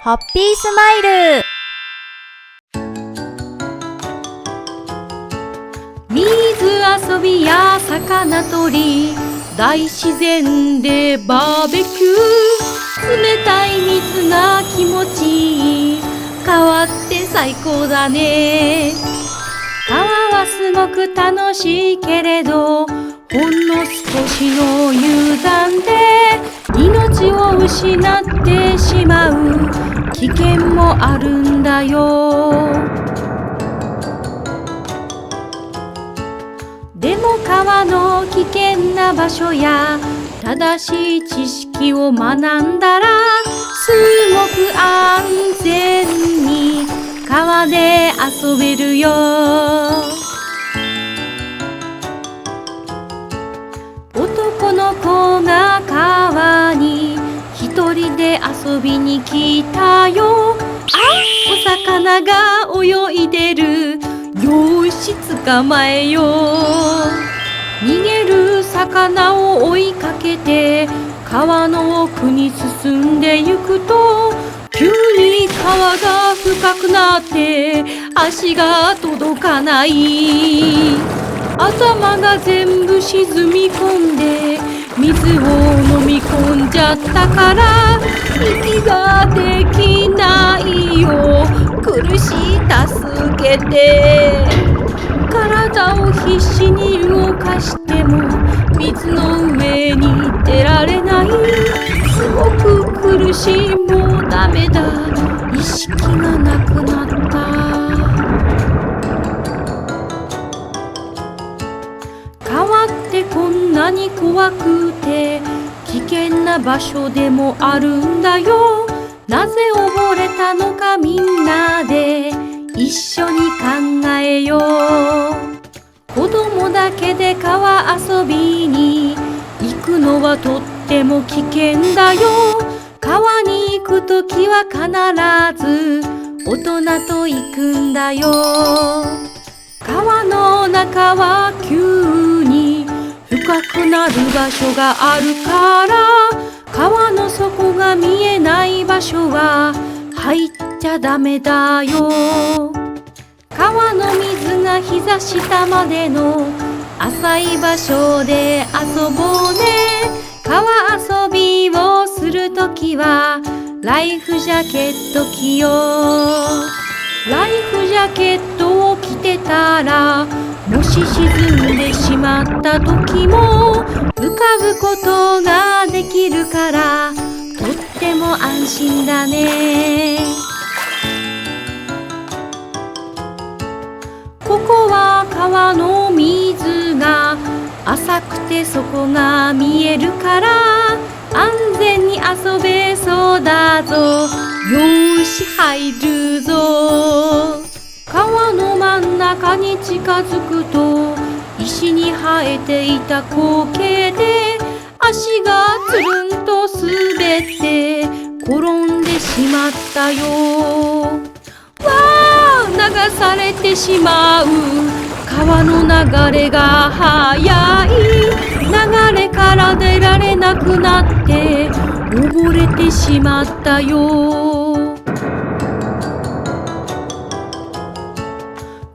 ホッピースマイル。水遊びや魚取り、大自然でバーベキュー、冷たい水が気持ちいい、川って最高だね。川はすごく楽しいけれど、ほんの少しの油断で命を失ってしまう危険もあるんだよ。でも川の危険な場所や正しい知識を学んだら、すごく安全に川で遊べるよ。男の子が川に一人で遊びに来たよ。お魚が泳いでる。よーし捕まえよう。逃げる魚を追いかけて川の奥に進んでゆくと、急に川が深くなって足が届かない。頭が全部沈み込んで水を飲み込んじゃったから、息ができないよ。苦しい、助けて。体を必死に動かしても水の上に出られない。すごく苦しい、もうダメだ。意識がなくなった。川ってこんなに怖くて危険な場所でもあるんだよ。なぜ溺れたのかみんなで一緒に考えよう。子供だけで川遊びに行くのはとっても危険だよ。川に行くときは必ず大人と行くんだよ。川の中は急に深くなる場所があるから、川の底が見えない場所は入っちゃダメだよ。川の水が膝下までの浅い場所で遊ぼうね。川遊びをするときはライフジャケット着よう。ライフジャケットを着てたら、もし沈んでしまった時も浮かぶことができるから、とっても安心だね。ここは川の水が浅くて底が見えるから、安全に遊べそうだぞ。よーし入るぞ。川の真ん中に近づくと、石に生えていた苔で足がつるんと滑って転んでしまったよ。わー、流されてしまう。川の流れが速い。流れから出られなくなって溺れてしまったよ。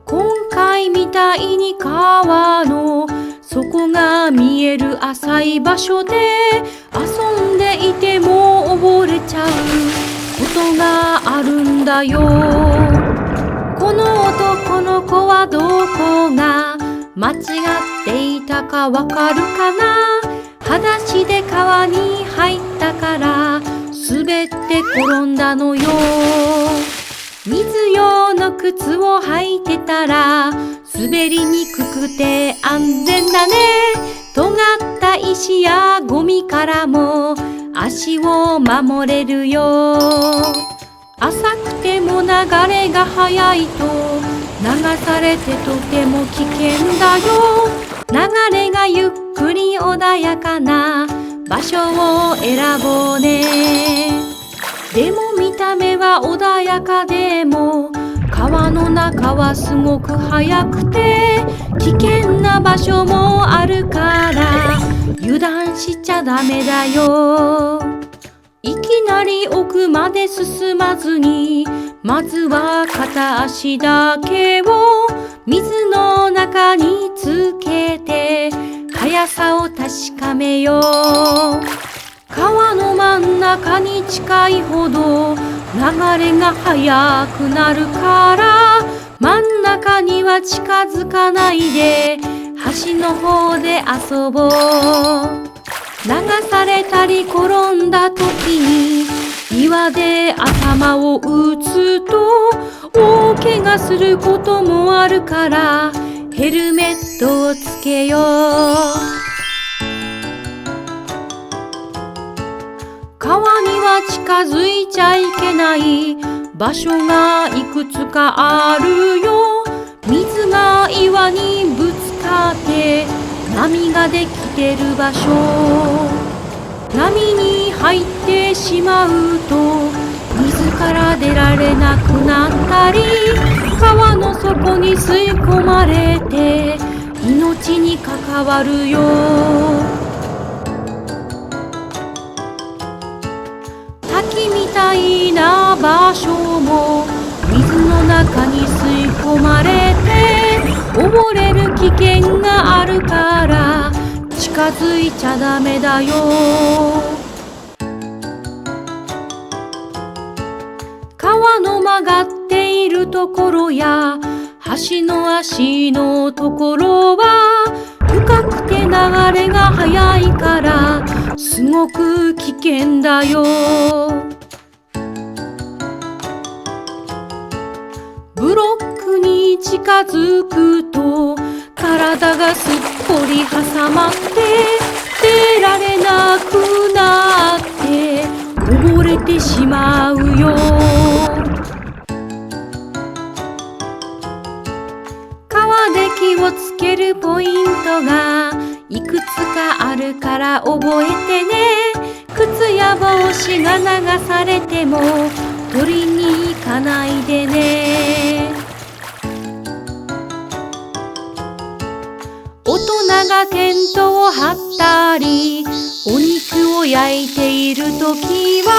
今回みたいに川の底が見える浅い場所で遊んでいても溺れちゃうことがあるんだよ。この男の子はどこが間違っていたかわかるかな。裸足で川に入ったから滑って転んだのよ。水用の靴を履いてたら滑りにくくて安全だね。尖った石やゴミからも足を守れるよ。浅くても流れが速いと流されてとても危険だよ。流れがゆっくり穏やかな場所を選ぼうね。でも見た目は穏やかでも川の中はすごく速くて危険な場所もあるから油断しちゃダメだよ。いきなまり奥まで進まずに、まずは片足だけを水の中につけて速さを確かめよう。川の真ん中に近いほど流れが速くなるから、真ん中には近づかないで端の方で遊ぼう。流されたり転んだ時に岩で頭を打つと大怪我することもあるから、ヘルメットをつけよう。川には近づいちゃいけない場所がいくつかあるよ。水が岩にぶつかって波ができてる場所。波に入ってしまうと水から出られなくなったり、川の底に吸い込まれて命に関わるよ。滝みたいな場所も水の中に吸い込まれて溺れる危険があるから近づいちゃダメだよ。川の曲がっているところや橋の足のところは深くて流れが速いからすごく危険だよ。ブロックに近づくと体がすっぽり挟まって出られなくなって溺れてしまうよ。川で気をつけるポイントがいくつかあるから覚えてね。靴や帽子が流されても取りに行かないでね。大人がテントを張ったりお肉を焼いているときは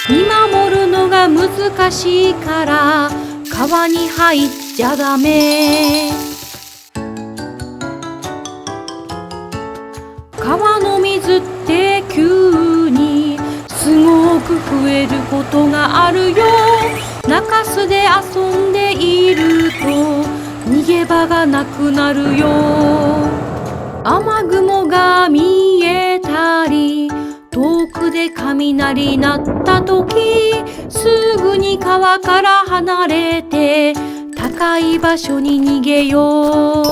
見守るのが難しいから川に入っちゃダメ。川の水って急にすごく増えることがあるよ。中州で遊んでいると逃げ場がなくなるよ。雨雲が見えたり遠くで雷鳴ったときすぐに川から離れて高い場所に逃げよう。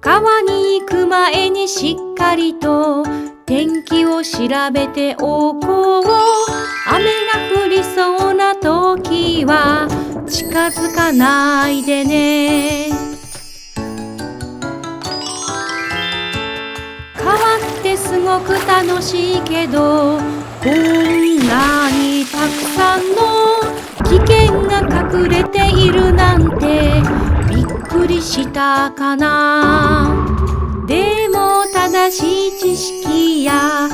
川に行く前にしっかりと天気を調べておこう。雨が降りそうな時は近づかないでね。川ってすごく楽しいけどこんなにたくさんの危険が隠れているなんてびっくりしたかな。でも正しい知識や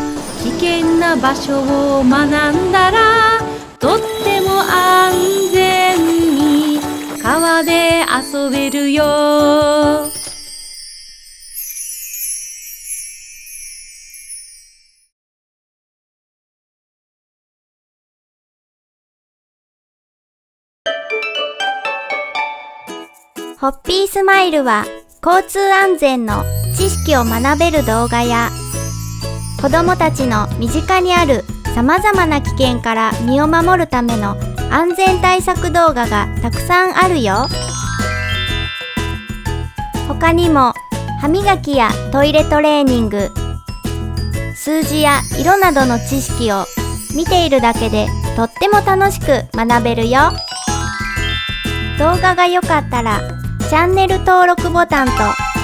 危険な場所を学んだらとっても安全に川で遊べるよ。ホッピースマイルは交通安全の知識を学べる動画や子どもたちの身近にあるさまざまな危険から身を守るための安全対策動画がたくさんあるよ。他にも歯磨きやトイレトレーニング、数字や色などの知識を見ているだけでとっても楽しく学べるよ。動画が良かったらチャンネル登録ボタンと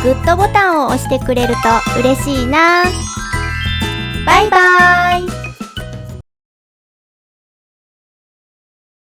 グッドボタンを押してくれると嬉しいな。バイバーイ。